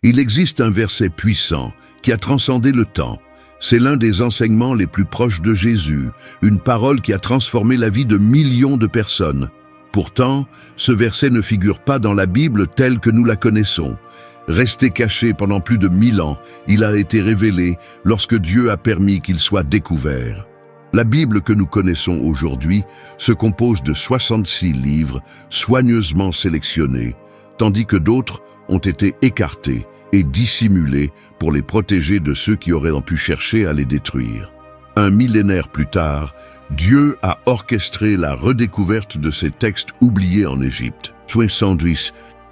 Il existe un verset puissant qui a transcendé le temps. C'est l'un des enseignements les plus proches de Jésus, une parole qui a transformé la vie de millions de personnes. Pourtant, ce verset ne figure pas dans la Bible telle que nous la connaissons. Resté caché pendant plus de 1000 ans, il a été révélé lorsque Dieu a permis qu'il soit découvert. La Bible que nous connaissons aujourd'hui se compose de 66 livres soigneusement sélectionnés, tandis que d'autres ont été écartés et dissimulés pour les protéger de ceux qui auraient pu chercher à les détruire. Un millénaire plus tard, Dieu a orchestré la redécouverte de ces textes oubliés en Égypte.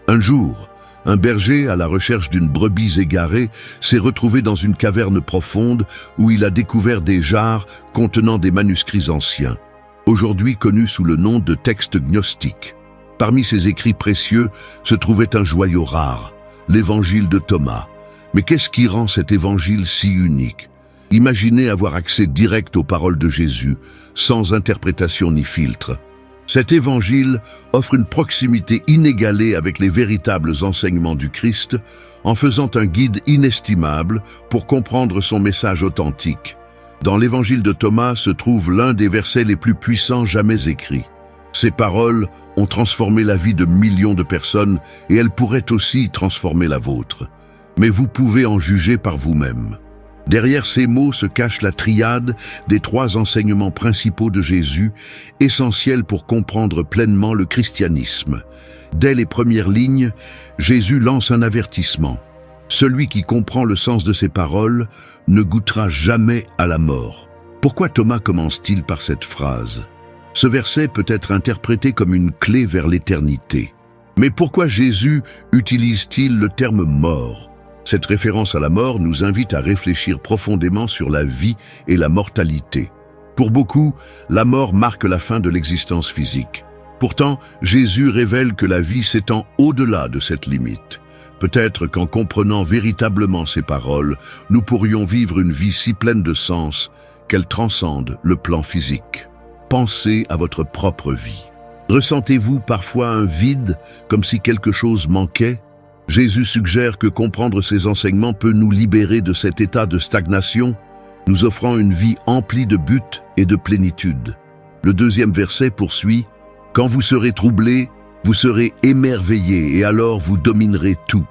Un jour, un berger, à la recherche d'une brebis égarée, s'est retrouvé dans une caverne profonde où il a découvert des jarres contenant des manuscrits anciens, aujourd'hui connus sous le nom de textes gnostiques. Parmi ces écrits précieux se trouvait un joyau rare, l'évangile de Thomas. Mais qu'est-ce qui rend cet évangile si unique? Imaginez avoir accès direct aux paroles de Jésus, sans interprétation ni filtre. Cet évangile offre une proximité inégalée avec les véritables enseignements du Christ, en faisant un guide inestimable pour comprendre son message authentique. Dans l'évangile de Thomas se trouve l'un des versets les plus puissants jamais écrits. Ces paroles ont transformé la vie de millions de personnes et elles pourraient aussi transformer la vôtre. Mais vous pouvez en juger par vous-même. Derrière ces mots se cache la triade des 3 enseignements principaux de Jésus, essentiels pour comprendre pleinement le christianisme. Dès les premières lignes, Jésus lance un avertissement. Celui qui comprend le sens de ces paroles ne goûtera jamais à la mort. Pourquoi Thomas commence-t-il par cette phrase? Ce verset peut être interprété comme une clé vers l'éternité. Mais pourquoi Jésus utilise-t-il le terme « mort » ? Cette référence à la mort nous invite à réfléchir profondément sur la vie et la mortalité. Pour beaucoup, la mort marque la fin de l'existence physique. Pourtant, Jésus révèle que la vie s'étend au-delà de cette limite. Peut-être qu'en comprenant véritablement ces paroles, nous pourrions vivre une vie si pleine de sens qu'elle transcende le plan physique. Pensez à votre propre vie. Ressentez-vous parfois un vide, comme si quelque chose manquait? Jésus suggère que comprendre ces enseignements peut nous libérer de cet état de stagnation, nous offrant une vie emplie de buts et de plénitude. Le 2e verset poursuit « Quand vous serez troublés, vous serez émerveillés et alors vous dominerez tout ».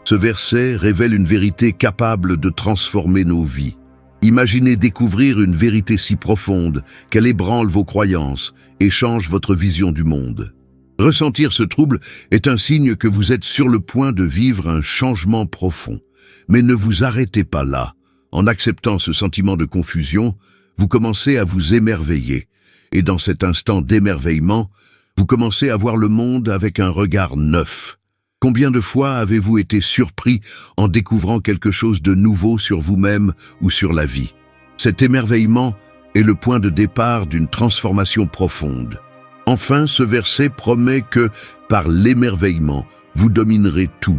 Ce verset révèle une vérité capable de transformer nos vies. Imaginez découvrir une vérité si profonde qu'elle ébranle vos croyances et change votre vision du monde. Ressentir ce trouble est un signe que vous êtes sur le point de vivre un changement profond. Mais ne vous arrêtez pas là. En acceptant ce sentiment de confusion, vous commencez à vous émerveiller. Et dans cet instant d'émerveillement, vous commencez à voir le monde avec un regard neuf. Combien de fois avez-vous été surpris en découvrant quelque chose de nouveau sur vous-même ou sur la vie? Cet émerveillement est le point de départ d'une transformation profonde. Enfin, ce verset promet que, par l'émerveillement, vous dominerez tout.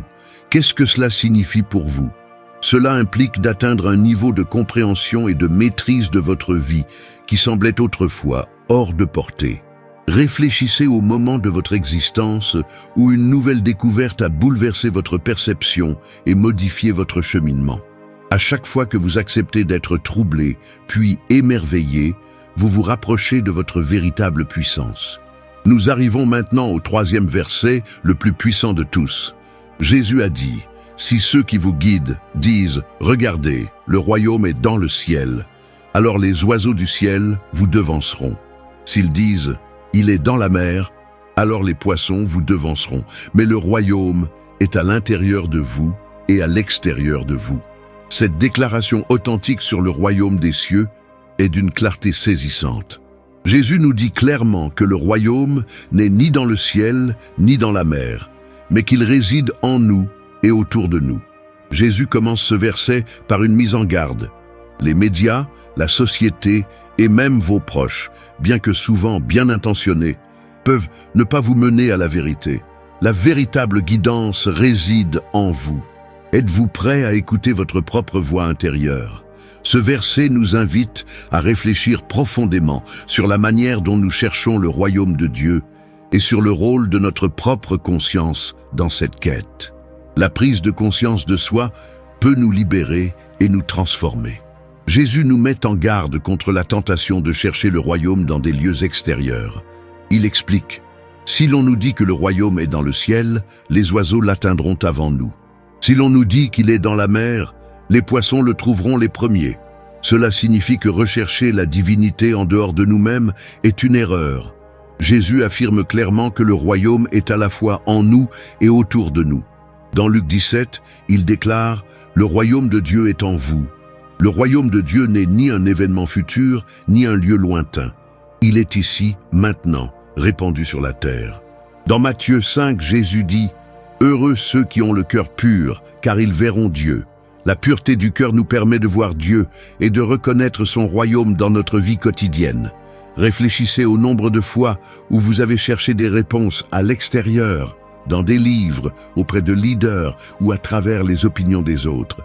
Qu'est-ce que cela signifie pour vous? Cela implique d'atteindre un niveau de compréhension et de maîtrise de votre vie qui semblait autrefois hors de portée. Réfléchissez au moment de votre existence où une nouvelle découverte a bouleversé votre perception et modifié votre cheminement. À chaque fois que vous acceptez d'être troublé, puis émerveillé, vous vous rapprochez de votre véritable puissance. Nous arrivons maintenant au 3e verset, le plus puissant de tous. Jésus a dit, « Si ceux qui vous guident disent, « Regardez, le royaume est dans le ciel », alors les oiseaux du ciel vous devanceront. S'ils disent, « Il est dans la mer », alors les poissons vous devanceront. Mais le royaume est à l'intérieur de vous et à l'extérieur de vous. » Cette déclaration authentique sur le royaume des cieux est d'une clarté saisissante. Jésus nous dit clairement que le royaume n'est ni dans le ciel, ni dans la mer, mais qu'il réside en nous et autour de nous. Jésus commence ce verset par une mise en garde. Les médias, la société et même vos proches, bien que souvent bien intentionnés, peuvent ne pas vous mener à la vérité. La véritable guidance réside en vous. Êtes-vous prêt à écouter votre propre voix intérieure? Ce verset nous invite à réfléchir profondément sur la manière dont nous cherchons le royaume de Dieu et sur le rôle de notre propre conscience dans cette quête. La prise de conscience de soi peut nous libérer et nous transformer. Jésus nous met en garde contre la tentation de chercher le royaume dans des lieux extérieurs. Il explique: si l'on nous dit que le royaume est dans le ciel, les oiseaux l'atteindront avant nous. Si l'on nous dit qu'il est dans la mer, les poissons le trouveront les premiers. Cela signifie que rechercher la divinité en dehors de nous-mêmes est une erreur. Jésus affirme clairement que le royaume est à la fois en nous et autour de nous. Dans Luc 17, il déclare: « Le royaume de Dieu est en vous ». Le royaume de Dieu n'est ni un événement futur, ni un lieu lointain. Il est ici, maintenant, répandu sur la terre. Dans Matthieu 5, Jésus dit: « Heureux ceux qui ont le cœur pur, car ils verront Dieu ». La pureté du cœur nous permet de voir Dieu et de reconnaître son royaume dans notre vie quotidienne. Réfléchissez au nombre de fois où vous avez cherché des réponses à l'extérieur, dans des livres, auprès de leaders ou à travers les opinions des autres.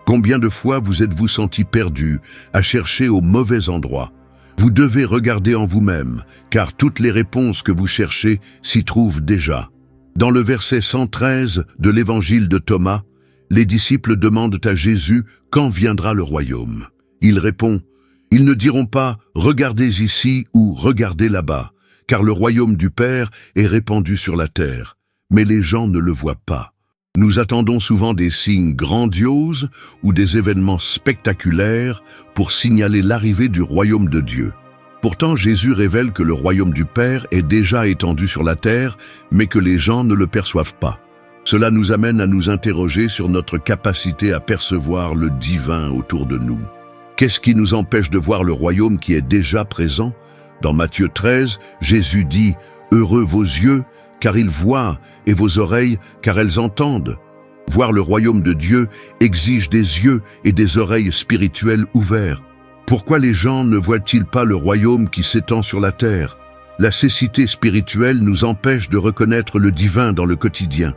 Combien de fois vous êtes-vous senti perdu, à chercher au mauvais endroit? Vous devez regarder en vous-même, car toutes les réponses que vous cherchez s'y trouvent déjà. Dans le verset 113 de l'évangile de Thomas, les disciples demandent à Jésus quand viendra le royaume. Il répond: « Ils ne diront pas « regardez ici » ou « regardez là-bas », car le royaume du Père est répandu sur la terre, mais les gens ne le voient pas. Nous attendons souvent des signes grandioses ou des événements spectaculaires pour signaler l'arrivée du royaume de Dieu. Pourtant, Jésus révèle que le royaume du Père est déjà étendu sur la terre, mais que les gens ne le perçoivent pas. Cela nous amène à nous interroger sur notre capacité à percevoir le divin autour de nous. Qu'est-ce qui nous empêche de voir le royaume qui est déjà présent? Dans Matthieu 13, Jésus dit: « Heureux vos yeux, car ils voient, et vos oreilles, car elles entendent. » Voir le royaume de Dieu exige des yeux et des oreilles spirituelles ouverts. Pourquoi les gens ne voient-ils pas le royaume qui s'étend sur la terre? La cécité spirituelle nous empêche de reconnaître le divin dans le quotidien.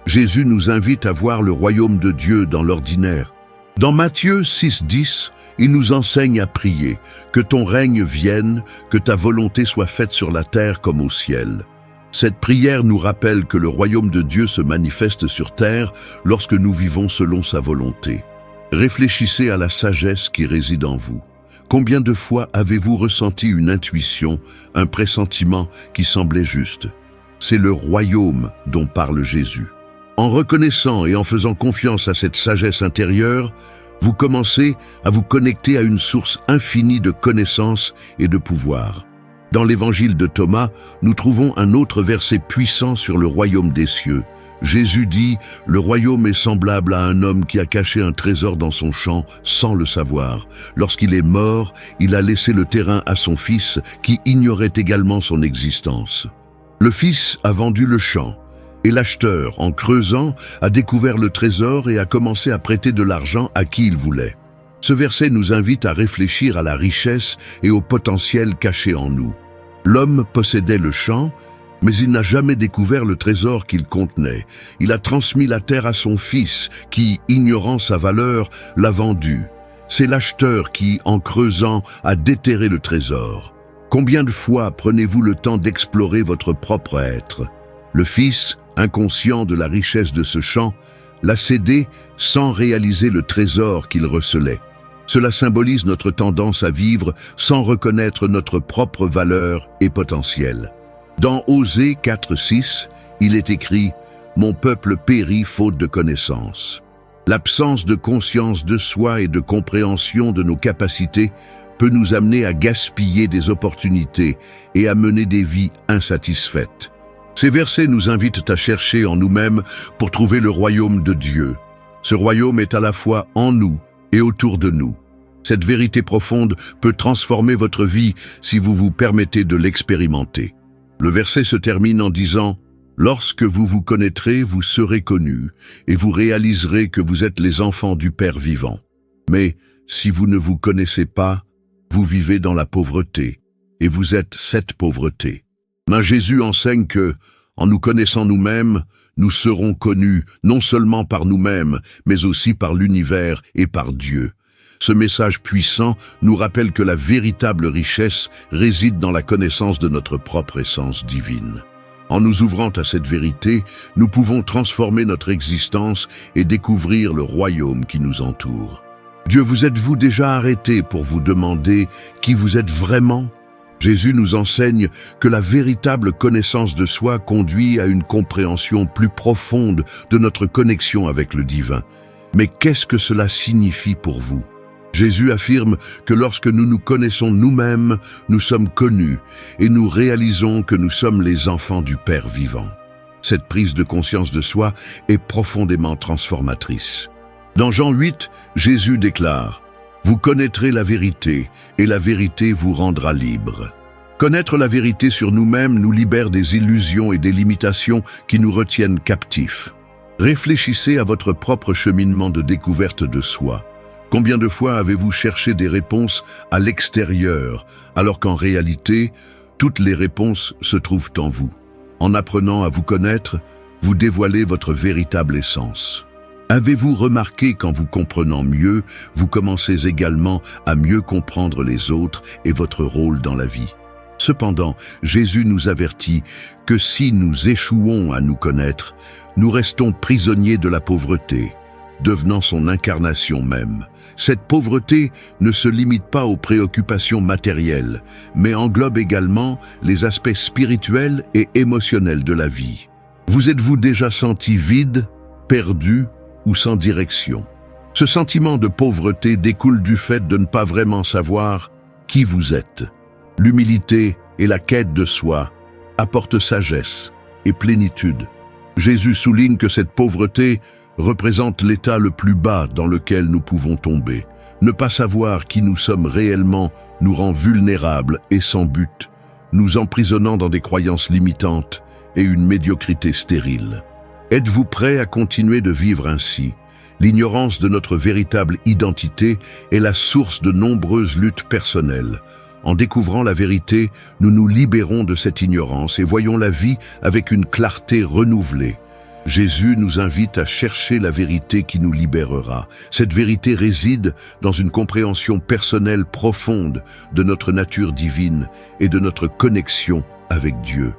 Jésus nous invite à voir le royaume de Dieu dans l'ordinaire. Dans Matthieu 6,10, il nous enseigne à prier: « Que ton règne vienne, que ta volonté soit faite sur la terre comme au ciel. » Cette prière nous rappelle que le royaume de Dieu se manifeste sur terre lorsque nous vivons selon sa volonté. Réfléchissez à la sagesse qui réside en vous. Combien de fois avez-vous ressenti une intuition, un pressentiment qui semblait juste? C'est le royaume dont parle Jésus. En reconnaissant et en faisant confiance à cette sagesse intérieure, vous commencez à vous connecter à une source infinie de connaissances et de pouvoir. Dans l'évangile de Thomas, nous trouvons un autre verset puissant sur le royaume des cieux. Jésus dit: « Le royaume est semblable à un homme qui a caché un trésor dans son champ sans le savoir. Lorsqu'il est mort, il a laissé le terrain à son fils qui ignorait également son existence. Le fils a vendu le champ. Et l'acheteur, en creusant, a découvert le trésor et a commencé à prêter de l'argent à qui il voulait. » Ce verset nous invite à réfléchir à la richesse et au potentiel caché en nous. L'homme possédait le champ, mais il n'a jamais découvert le trésor qu'il contenait. Il a transmis la terre à son fils, qui, ignorant sa valeur, l'a vendu. C'est l'acheteur qui, en creusant, a déterré le trésor. Combien de fois prenez-vous le temps d'explorer votre propre être? Le fils, inconscient de la richesse de ce champ, l'a cédé sans réaliser le trésor qu'il recelait. Cela symbolise notre tendance à vivre sans reconnaître notre propre valeur et potentiel. Dans Osée 4,6, il est écrit: « Mon peuple périt faute de connaissance ». L'absence de conscience de soi et de compréhension de nos capacités peut nous amener à gaspiller des opportunités et à mener des vies insatisfaites. Ces versets nous invitent à chercher en nous-mêmes pour trouver le royaume de Dieu. Ce royaume est à la fois en nous et autour de nous. Cette vérité profonde peut transformer votre vie si vous vous permettez de l'expérimenter. Le verset se termine en disant: « Lorsque vous vous connaîtrez, vous serez connus, et vous réaliserez que vous êtes les enfants du Père vivant. Mais si vous ne vous connaissez pas, vous vivez dans la pauvreté, et vous êtes cette pauvreté. » Mais Jésus enseigne que, en nous connaissant nous-mêmes, nous serons connus non seulement par nous-mêmes, mais aussi par l'univers et par Dieu. Ce message puissant nous rappelle que la véritable richesse réside dans la connaissance de notre propre essence divine. En nous ouvrant à cette vérité, nous pouvons transformer notre existence et découvrir le royaume qui nous entoure. Dieu, vous êtes-vous déjà arrêté pour vous demander qui vous êtes vraiment? Jésus nous enseigne que la véritable connaissance de soi conduit à une compréhension plus profonde de notre connexion avec le divin. Mais qu'est-ce que cela signifie pour vous? Jésus affirme que lorsque nous nous connaissons nous-mêmes, nous sommes connus et nous réalisons que nous sommes les enfants du Père vivant. Cette prise de conscience de soi est profondément transformatrice. Dans Jean 8, Jésus déclare « Vous connaîtrez la vérité, et la vérité vous rendra libre ». Connaître la vérité sur nous-mêmes nous libère des illusions et des limitations qui nous retiennent captifs. Réfléchissez à votre propre cheminement de découverte de soi. Combien de fois avez-vous cherché des réponses à l'extérieur, alors qu'en réalité, toutes les réponses se trouvent en vous? En apprenant à vous connaître, vous dévoilez votre véritable essence. Avez-vous remarqué qu'en vous comprenant mieux, vous commencez également à mieux comprendre les autres et votre rôle dans la vie? Cependant, Jésus nous avertit que si nous échouons à nous connaître, nous restons prisonniers de la pauvreté, devenant son incarnation même. Cette pauvreté ne se limite pas aux préoccupations matérielles, mais englobe également les aspects spirituels et émotionnels de la vie. Vous êtes-vous déjà senti vide, perdu ou sans direction? Ce sentiment de pauvreté découle du fait de ne pas vraiment savoir qui vous êtes. L'humilité et la quête de soi apportent sagesse et plénitude. Jésus souligne que cette pauvreté représente l'état le plus bas dans lequel nous pouvons tomber. Ne pas savoir qui nous sommes réellement nous rend vulnérables et sans but, nous emprisonnant dans des croyances limitantes et une médiocrité stérile. Êtes-vous prêt à continuer de vivre ainsi? L'ignorance de notre véritable identité est la source de nombreuses luttes personnelles. En découvrant la vérité, nous nous libérons de cette ignorance et voyons la vie avec une clarté renouvelée. Jésus nous invite à chercher la vérité qui nous libérera. Cette vérité réside dans une compréhension personnelle profonde de notre nature divine et de notre connexion avec Dieu.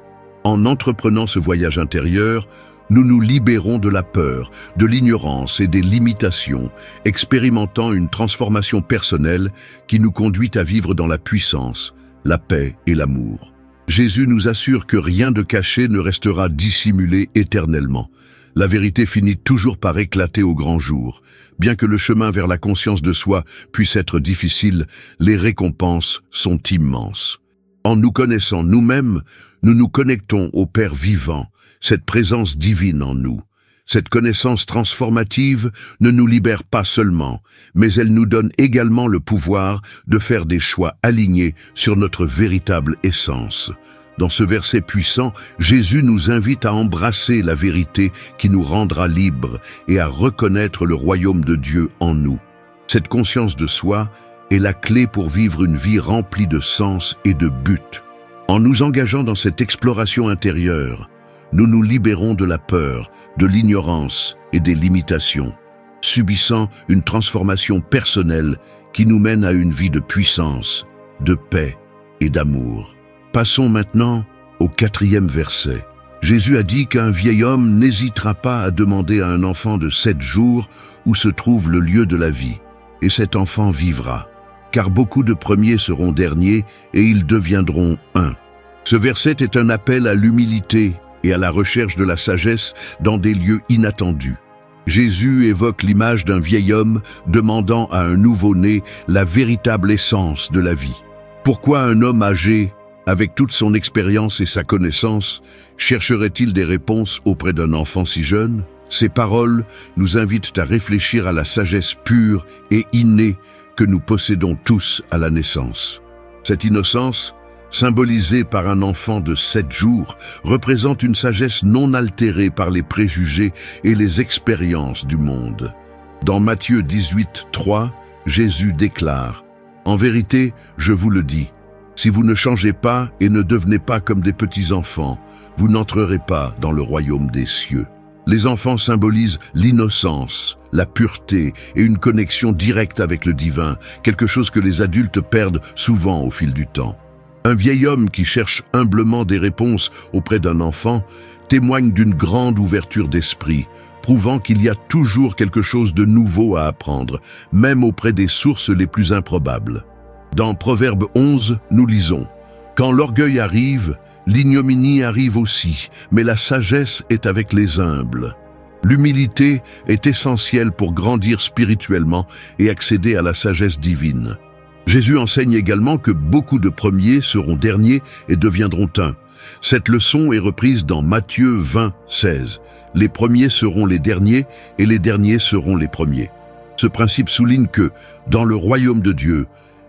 En entreprenant ce voyage intérieur, nous nous libérons de la peur, de l'ignorance et des limitations, expérimentant une transformation personnelle qui nous conduit à vivre dans la puissance, la paix et l'amour. Jésus nous assure que rien de caché ne restera dissimulé éternellement. La vérité finit toujours par éclater au grand jour. Bien que le chemin vers la conscience de soi puisse être difficile, les récompenses sont immenses. En nous connaissant nous-mêmes, nous nous connectons au Père vivant, cette présence divine en nous. Cette connaissance transformative ne nous libère pas seulement, mais elle nous donne également le pouvoir de faire des choix alignés sur notre véritable essence. Dans ce verset puissant, Jésus nous invite à embrasser la vérité qui nous rendra libres et à reconnaître le royaume de Dieu en nous. Cette conscience de soi est la clé pour vivre une vie remplie de sens et de but. En nous engageant dans cette exploration intérieure, nous nous libérons de la peur, de l'ignorance et des limitations, subissant une transformation personnelle qui nous mène à une vie de puissance, de paix et d'amour. Passons maintenant au 4e verset. Jésus a dit qu'un vieil homme n'hésitera pas à demander à un enfant de 7 jours où se trouve le lieu de la vie, et cet enfant vivra. Car beaucoup de premiers seront derniers et ils deviendront un. Ce verset est un appel à l'humilité et à la recherche de la sagesse dans des lieux inattendus. Jésus évoque l'image d'un vieil homme demandant à un nouveau-né la véritable essence de la vie. Pourquoi un homme âgé, avec toute son expérience et sa connaissance, chercherait-il des réponses auprès d'un enfant si jeune? Ces paroles nous invitent à réfléchir à la sagesse pure et innée que nous possédons tous à la naissance. Cette innocence, symbolisée par un enfant de 7 jours, représente une sagesse non altérée par les préjugés et les expériences du monde. Dans Matthieu 18, 3, Jésus déclare « En vérité, je vous le dis, si vous ne changez pas et ne devenez pas comme des petits-enfants, vous n'entrerez pas dans le royaume des cieux. » Les enfants symbolisent l'innocence, la pureté et une connexion directe avec le divin, quelque chose que les adultes perdent souvent au fil du temps. Un vieil homme qui cherche humblement des réponses auprès d'un enfant témoigne d'une grande ouverture d'esprit, prouvant qu'il y a toujours quelque chose de nouveau à apprendre, même auprès des sources les plus improbables. Dans Proverbe 11, nous lisons « Quand l'orgueil arrive, l'ignominie arrive aussi, mais la sagesse est avec les humbles. » L'humilité est essentielle pour grandir spirituellement et accéder à la sagesse divine. Jésus enseigne également que beaucoup de premiers seront derniers et deviendront un. Cette leçon est reprise dans Matthieu 20, 16. Les premiers seront les derniers et les derniers seront les premiers. Ce principe souligne que, dans le royaume de Dieu,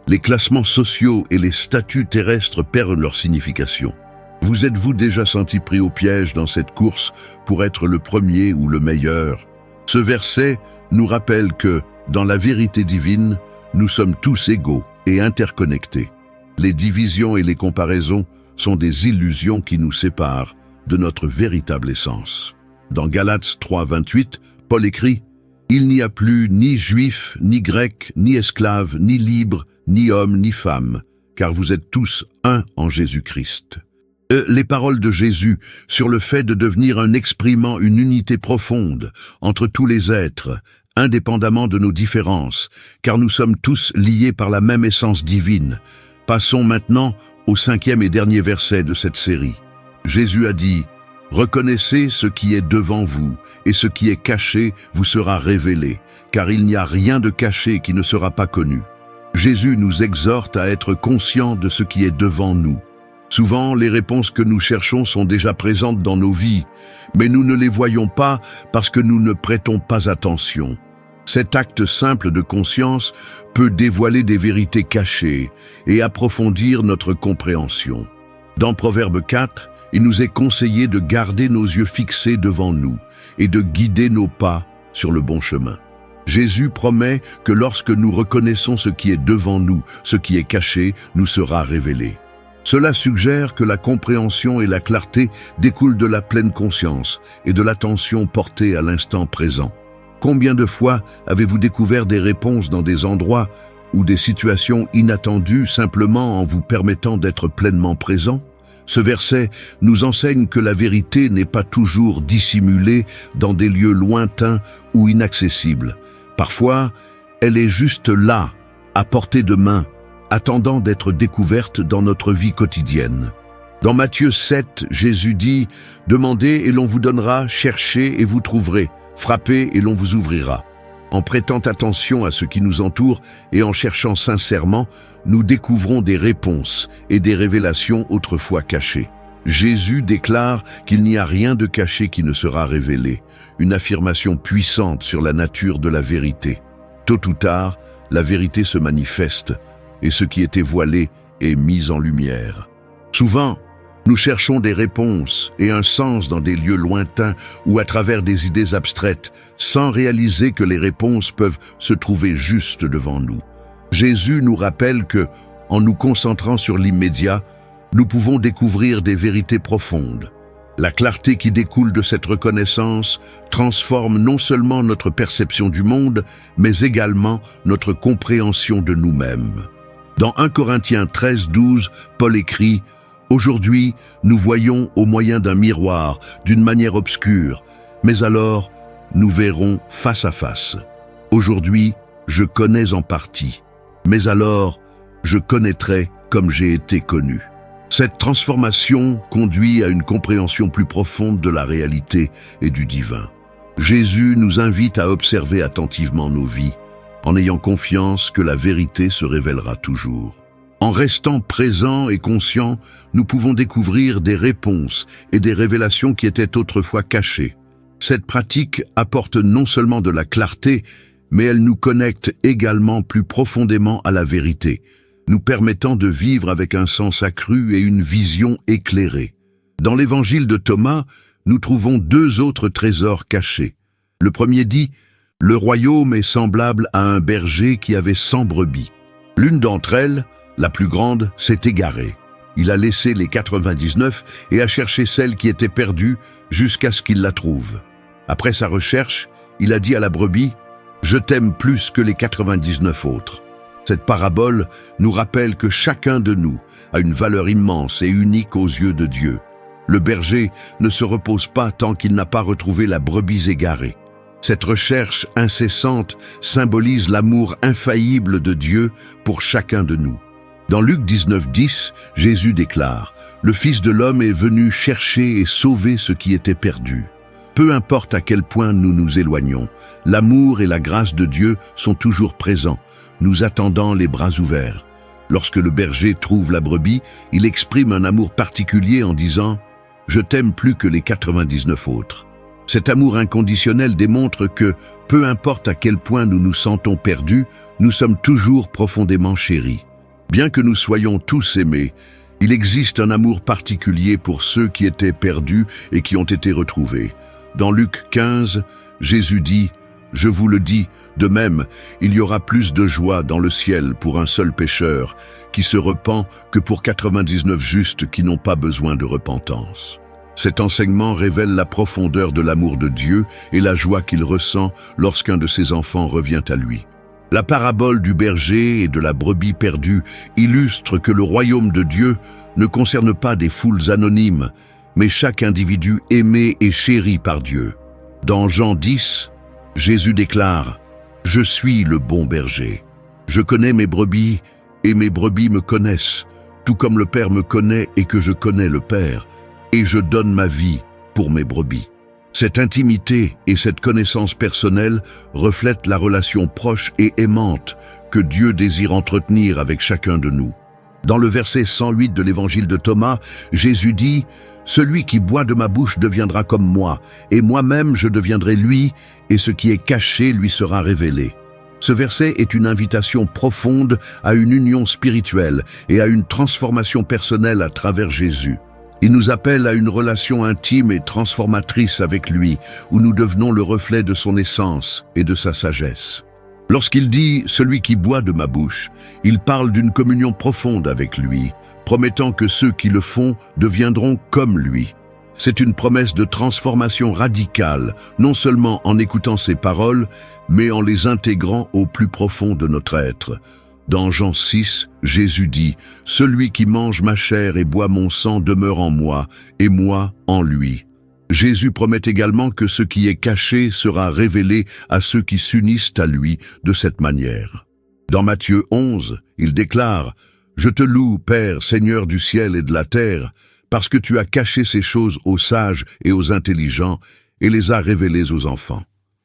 les classements sociaux et les statuts terrestres perdent leur signification. Vous êtes-vous déjà senti pris au piège dans cette course pour être le premier ou le meilleur? Ce verset nous rappelle que, dans la vérité divine, nous sommes tous égaux et interconnectés. Les divisions et les comparaisons sont des illusions qui nous séparent de notre véritable essence. Dans Galates 3, 28, Paul écrit « Il n'y a plus ni juif, ni grec, ni esclave, ni libre, ni homme, ni femme, car vous êtes tous un en Jésus-Christ. » Les paroles de Jésus sur le fait de devenir un exprimant une unité profonde entre tous les êtres, indépendamment de nos différences, car nous sommes tous liés par la même essence divine. Passons maintenant au 5e et dernier verset de cette série. Jésus a dit « Reconnaissez ce qui est devant vous, et ce qui est caché vous sera révélé, car il n'y a rien de caché qui ne sera pas connu. » Jésus nous exhorte à être conscients de ce qui est devant nous. Souvent, les réponses que nous cherchons sont déjà présentes dans nos vies, mais nous ne les voyons pas parce que nous ne prêtons pas attention. Cet acte simple de conscience peut dévoiler des vérités cachées et approfondir notre compréhension. Dans Proverbe 4, il nous est conseillé de garder nos yeux fixés devant nous et de guider nos pas sur le bon chemin. Jésus promet que lorsque nous reconnaissons ce qui est devant nous, ce qui est caché nous sera révélé. Cela suggère que la compréhension et la clarté découlent de la pleine conscience et de l'attention portée à l'instant présent. Combien de fois avez-vous découvert des réponses dans des endroits ou des situations inattendues simplement en vous permettant d'être pleinement présent? Ce verset nous enseigne que la vérité n'est pas toujours dissimulée dans des lieux lointains ou inaccessibles. Parfois, elle est juste là, à portée de main, attendant d'être découverte dans notre vie quotidienne. Dans Matthieu 7, Jésus dit « Demandez et l'on vous donnera, cherchez et vous trouverez, frappez et l'on vous ouvrira. » En prêtant attention à ce qui nous entoure et en cherchant sincèrement, nous découvrons des réponses et des révélations autrefois cachées. Jésus déclare qu'il n'y a rien de caché qui ne sera révélé, une affirmation puissante sur la nature de la vérité. Tôt ou tard, la vérité se manifeste, et ce qui était voilé est mis en lumière. Souvent, nous cherchons des réponses et un sens dans des lieux lointains ou à travers des idées abstraites, sans réaliser que les réponses peuvent se trouver juste devant nous. Jésus nous rappelle que, en nous concentrant sur l'immédiat, nous pouvons découvrir des vérités profondes. La clarté qui découle de cette reconnaissance transforme non seulement notre perception du monde, mais également notre compréhension de nous-mêmes. Dans 1 Corinthiens 13, 12, Paul écrit « Aujourd'hui, nous voyons au moyen d'un miroir, d'une manière obscure, mais alors, nous verrons face à face. Aujourd'hui, je connais en partie, mais alors, je connaîtrai comme j'ai été connu. » Cette transformation conduit à une compréhension plus profonde de la réalité et du divin. Jésus nous invite à observer attentivement nos vies, en ayant confiance que la vérité se révélera toujours. En restant présents et conscients, nous pouvons découvrir des réponses et des révélations qui étaient autrefois cachées. Cette pratique apporte non seulement de la clarté, mais elle nous connecte également plus profondément à la vérité, nous permettant de vivre avec un sens accru et une vision éclairée. Dans l'évangile de Thomas, nous trouvons deux autres trésors cachés. Le premier dit « Le royaume est semblable à un berger qui avait 100 brebis. L'une d'entre elles, la plus grande, s'est égarée. Il a laissé les 99 et a cherché celle qui était perdue jusqu'à ce qu'il la trouve. Après sa recherche, il a dit à la brebis « Je t'aime plus que les 99 autres. » Cette parabole nous rappelle que chacun de nous a une valeur immense et unique aux yeux de Dieu. Le berger ne se repose pas tant qu'il n'a pas retrouvé la brebis égarée. Cette recherche incessante symbolise l'amour infaillible de Dieu pour chacun de nous. Dans Luc 19:10, Jésus déclare « Le Fils de l'homme est venu chercher et sauver ce qui était perdu ». Peu importe à quel point nous nous éloignons, l'amour et la grâce de Dieu sont toujours présents, nous attendant les bras ouverts. Lorsque le berger trouve la brebis, il exprime un amour particulier en disant « Je t'aime plus que les 99 autres ». Cet amour inconditionnel démontre que, peu importe à quel point nous nous sentons perdus, nous sommes toujours profondément chéris. Bien que nous soyons tous aimés, il existe un amour particulier pour ceux qui étaient perdus et qui ont été retrouvés. Dans Luc 15, Jésus dit « Je vous le dis, de même, il y aura plus de joie dans le ciel pour un seul pécheur qui se repent que pour 99 justes qui n'ont pas besoin de repentance. » Cet enseignement révèle la profondeur de l'amour de Dieu et la joie qu'il ressent lorsqu'un de ses enfants revient à lui. La parabole du berger et de la brebis perdue illustre que le royaume de Dieu ne concerne pas des foules anonymes, mais chaque individu aimé et chéri par Dieu. Dans Jean 10, Jésus déclare « Je suis le bon berger. Je connais mes brebis et mes brebis me connaissent, tout comme le Père me connaît et que je connais le Père. Et je donne ma vie pour mes brebis. » Cette intimité et cette connaissance personnelle reflètent la relation proche et aimante que Dieu désire entretenir avec chacun de nous. Dans le verset 108 de l'évangile de Thomas, Jésus dit « Celui qui boit de ma bouche deviendra comme moi, et moi-même je deviendrai lui, et ce qui est caché lui sera révélé. » Ce verset est une invitation profonde à une union spirituelle et à une transformation personnelle à travers Jésus. Il nous appelle à une relation intime et transformatrice avec lui, où nous devenons le reflet de son essence et de sa sagesse. Lorsqu'il dit « celui qui boit de ma bouche », il parle d'une communion profonde avec lui, promettant que ceux qui le font deviendront comme lui. C'est une promesse de transformation radicale, non seulement en écoutant ses paroles, mais en les intégrant au plus profond de notre être. Dans Jean 6, Jésus dit « Celui qui mange ma chair et boit mon sang demeure en moi, et moi en lui. » Jésus promet également que ce qui est caché sera révélé à ceux qui s'unissent à lui de cette manière. Dans Matthieu 11, il déclare « Je te loue, Père, Seigneur du ciel et de la terre, parce que tu as caché ces choses aux sages et aux intelligents et les as révélées aux enfants. »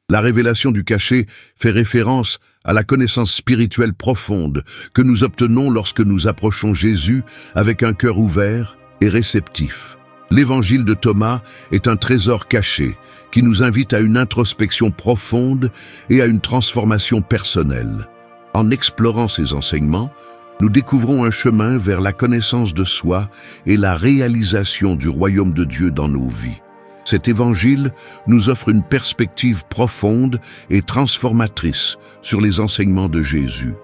La révélation du caché fait référence à la connaissance spirituelle profonde que nous obtenons lorsque nous approchons Jésus avec un cœur ouvert et réceptif. L'évangile de Thomas est un trésor caché qui nous invite à une introspection profonde et à une transformation personnelle. En explorant ces enseignements, nous découvrons un chemin vers la connaissance de soi et la réalisation du royaume de Dieu dans nos vies. Cet évangile nous offre une perspective profonde et transformatrice sur les enseignements de Jésus.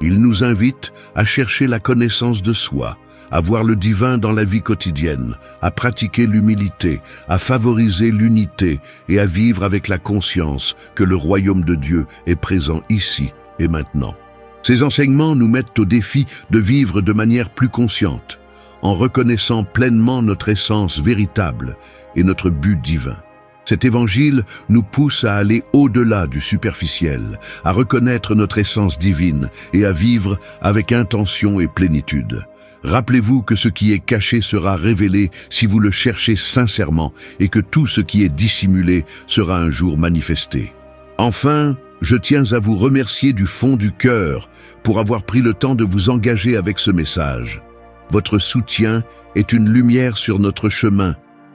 Il nous invite à chercher la connaissance de soi, à voir le divin dans la vie quotidienne, à pratiquer l'humilité, à favoriser l'unité et à vivre avec la conscience que le royaume de Dieu est présent ici et maintenant. Ces enseignements nous mettent au défi de vivre de manière plus consciente, en reconnaissant pleinement notre essence véritable et notre but divin. Cet évangile nous pousse à aller au-delà du superficiel, à reconnaître notre essence divine et à vivre avec intention et plénitude. Rappelez-vous que ce qui est caché sera révélé si vous le cherchez sincèrement et que tout ce qui est dissimulé sera un jour manifesté. Enfin, je tiens à vous remercier du fond du cœur pour avoir pris le temps de vous engager avec ce message. Votre soutien est une lumière sur notre chemin,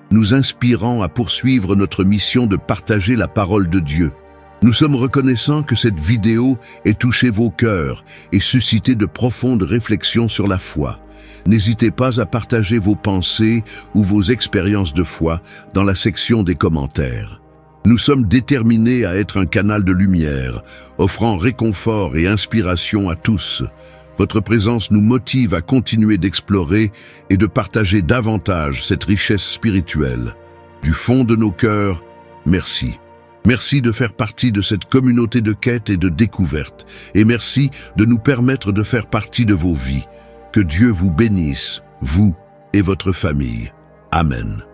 nous inspirant à poursuivre notre mission de partager la parole de Dieu. Nous sommes reconnaissants que cette vidéo ait touché vos cœurs et suscité de profondes réflexions sur la foi. N'hésitez pas à partager vos pensées ou vos expériences de foi dans la section des commentaires. Nous sommes déterminés à être un canal de lumière, offrant réconfort et inspiration à tous. Votre présence nous motive à continuer d'explorer et de partager davantage cette richesse spirituelle. Du fond de nos cœurs, merci. Merci de faire partie de cette communauté de quête et de découverte. Et merci de nous permettre de faire partie de vos vies. Que Dieu vous bénisse, vous et votre famille. Amen.